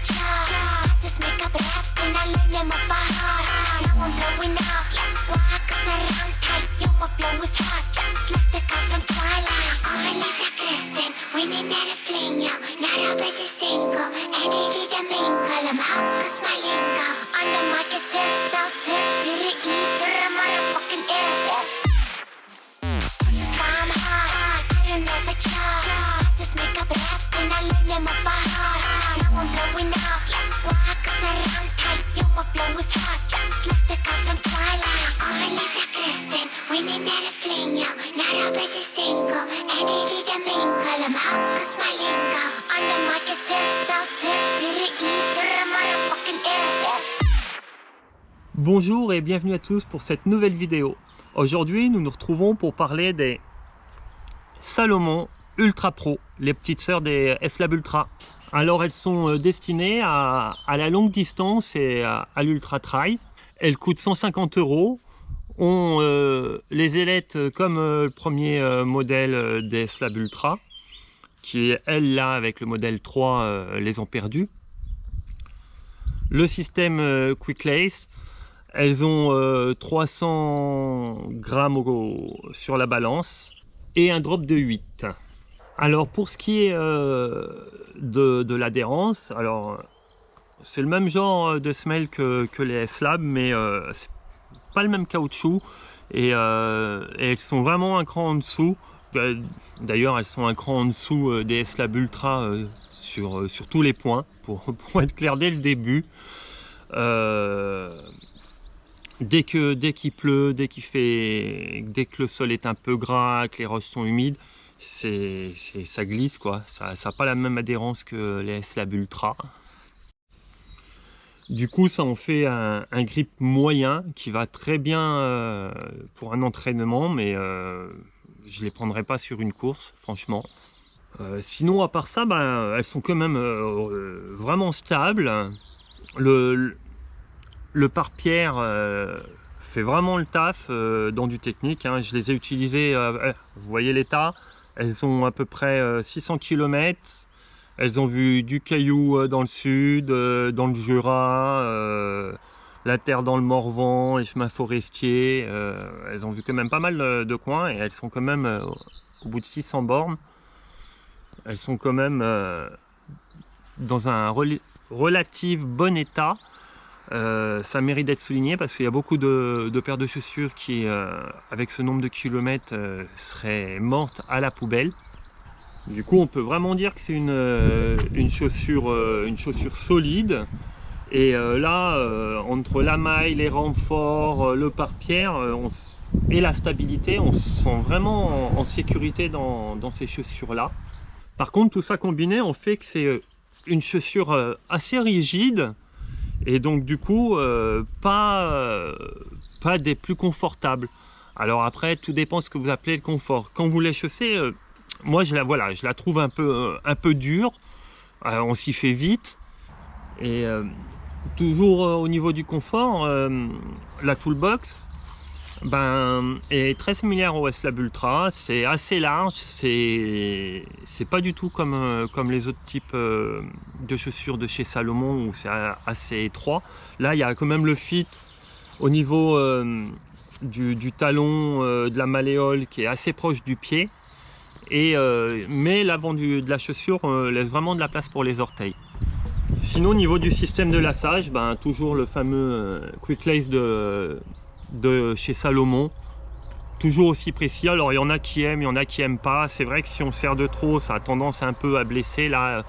job. Just make up raps, then I learn them off by heart. Now I'm blowing up, yes, why? Cause I run tight, yo, my flow is hot. Just like the guy from Twilight. Como la Kristen, winning at a fling, yo. Not a better single, and it is a mingle. I'm hot cause my lingo. On the mic is self spelled zip. Did it eat to the motherfucking air. This is why I'm hot, I don't ever job. Just make up raps, then I learn them off by heart. Now I'm blowing up, yes, why? Cause I run tight, yo, my flow is hot. Just like the guy from Twilight. Como la Kristen, winning at a fling, yo. Not a better single, and it is a mingle. I'm hot cause my lingo. On the mic is self spelled zip. Did it eat to the motherfucking air. Bonjour et bienvenue à tous pour cette nouvelle vidéo. Aujourd'hui nous nous retrouvons pour parler des Salomon Ultra Pro, les petites sœurs des S-Lab Ultra. Alors elles sont destinées à la longue distance et à l'Ultra Trail. Elles coûtent 150 €, ont les ailettes comme le premier modèle des S-Lab Ultra, qui elles là avec le modèle 3 les ont perdues. Le système Quick Lace. Elles ont 300 grammes sur la balance et un drop de 8. Alors pour ce qui est de l'adhérence, alors c'est le même genre de semelle que les S-Lab, mais c'est pas le même caoutchouc et elles sont vraiment un cran en dessous. D'ailleurs elles sont un cran en dessous des S-Lab Ultra sur tous les points, pour être clair dès le début. Dès qu'il pleut, dès que le sol est un peu gras, que les roches sont humides, ça glisse quoi. Ça n'a pas la même adhérence que les S-Lab Ultra. Du coup, ça en fait un grip moyen qui va très bien pour un entraînement, mais je ne les prendrai pas sur une course, franchement. Sinon, à part ça, elles sont quand même vraiment stables. Le pare-pierre fait vraiment le taf dans du technique, hein. Je les ai utilisées, vous voyez l'état, elles ont à peu près 600 km, elles ont vu du caillou dans le sud, dans le Jura, la terre dans le Morvan, les chemins forestiers, elles ont vu quand même pas mal de coins et elles sont quand même au bout de 600 bornes, elles sont quand même dans un relatif bon état. Ça mérite d'être souligné parce qu'il y a beaucoup de paires de chaussures qui, avec ce nombre de kilomètres, seraient mortes à la poubelle. Du coup, on peut vraiment dire que c'est une chaussure solide. Et là, entre la maille, les renforts, le pare-pierre et la stabilité, on se sent vraiment en sécurité dans ces chaussures-là. Par contre, tout ça combiné, on fait que c'est une chaussure assez rigide. Et donc du coup pas des plus confortables. Alors après tout dépend ce que vous appelez le confort. Quand vous les chaussez, moi je la trouve un peu dure, on s'y fait vite. Et toujours au niveau du confort, la toolbox est très similaire au S-Lab Ultra. C'est assez large, c'est pas du tout comme les autres types de chaussures de chez Salomon où c'est assez étroit. Là il y a quand même le fit au niveau du talon, de la malléole qui est assez proche du pied, mais l'avant de la chaussure laisse vraiment de la place pour les orteils. Sinon au niveau du système de laçage, toujours le fameux Quick Lace de chez Salomon, toujours aussi précis. Alors il y en a qui aiment, il y en a qui aiment pas. C'est vrai que si on serre de trop, ça a tendance un peu à blesser là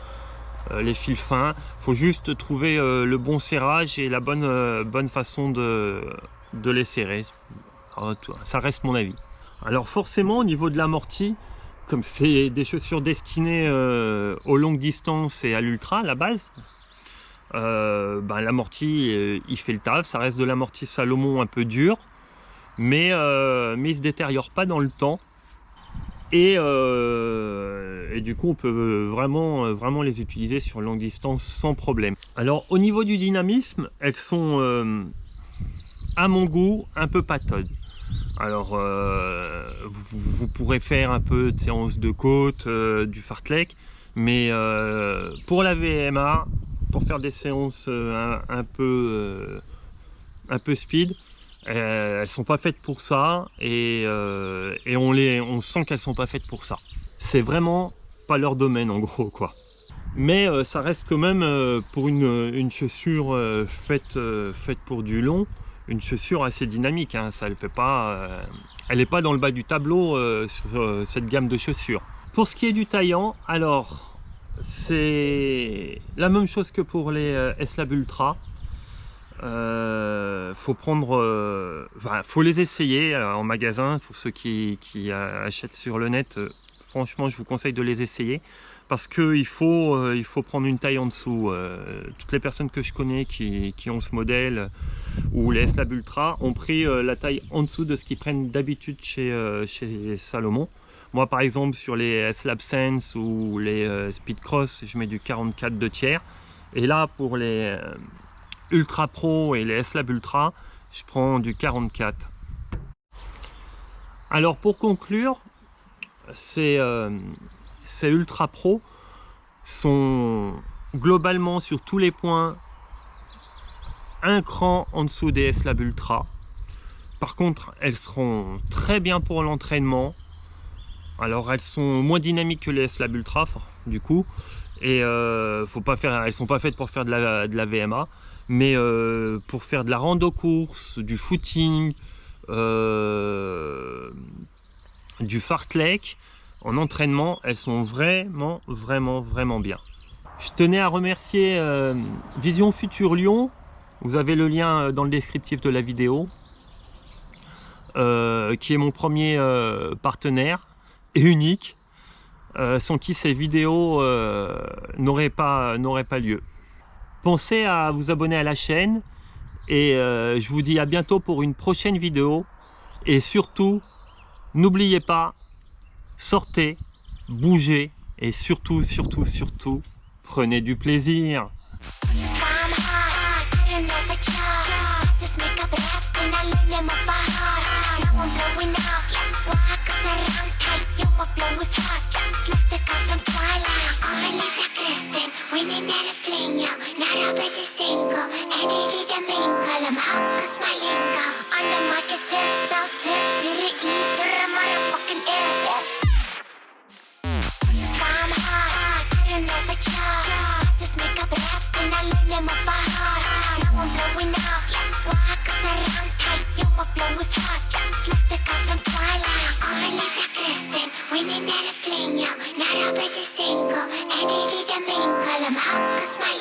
les fils fins. Faut juste trouver le bon serrage et la bonne façon de les serrer. Alors, ça reste mon avis. Alors forcément au niveau de l'amorti, comme c'est des chaussures destinées aux longues distances et à l'ultra à la base, l'amorti il fait le taf. Ça reste de l'amorti Salomon un peu dur, mais il se détériore pas dans le temps et du coup on peut vraiment les utiliser sur longue distance sans problème. Alors au niveau du dynamisme, elles sont à mon goût un peu pataudes. Alors vous pourrez faire un peu de séance de côte, du fartlek, mais pour la VMA pour faire des séances un peu speed. Elles sont pas faites pour ça et on sent qu'elles sont pas faites pour ça. C'est vraiment pas leur domaine en gros quoi. Mais ça reste quand même pour une chaussure faite pour du long, une chaussure assez dynamique. Hein. Ça, elle n'est pas dans le bas du tableau sur cette gamme de chaussures. Pour ce qui est du taillant, alors c'est la même chose que pour les S-Lab Ultra. Faut les essayer en magasin. Pour ceux qui achètent sur le net, franchement je vous conseille de les essayer parce qu'il faut prendre une taille en dessous. Toutes les personnes que je connais qui ont ce modèle ou les S-Lab Ultra ont pris la taille en dessous de ce qu'ils prennent d'habitude chez Salomon. Moi par exemple sur les S-Lab Sense ou les Speed Cross je mets du 44 2/3 et là pour les Ultra Pro et les S-Lab Ultra, je prends du 44. Alors pour conclure, ces Ultra Pro sont globalement sur tous les points un cran en dessous des S-Lab Ultra. Par contre, elles seront très bien pour l'entraînement. Alors elles sont moins dynamiques que les S-Lab Ultra du coup, et elles sont pas faites pour faire de la VMA. Mais pour faire de la rando course, du footing, du fartlek, en entraînement, elles sont vraiment bien. Je tenais à remercier Vision Future Lyon. Vous avez le lien dans le descriptif de la vidéo, qui est mon premier partenaire et unique, sans qui ces vidéos n'auraient pas lieu. Pensez à vous abonner à la chaîne et je vous dis à bientôt pour une prochaine vidéo. Et surtout, n'oubliez pas, sortez, bougez et surtout, prenez du plaisir. Winning at a fling, yo. Not up at the single. And ready to mingle. I'm hot cause my lingo. On the mic is zip, spelled zip. Did it eat to the motherfucking if. This is why I'm hot. I don't ever chop. Just make up raps, then I learn them up by heart. Now I'm blowing up. Yes, why? Cause I run tight. Yo, my flow is hot. Just like the guy from Twilight. Calling like a Kristen. Winning at a fling, yo. Not up at the single. And ready to mingle. I'm hot cause my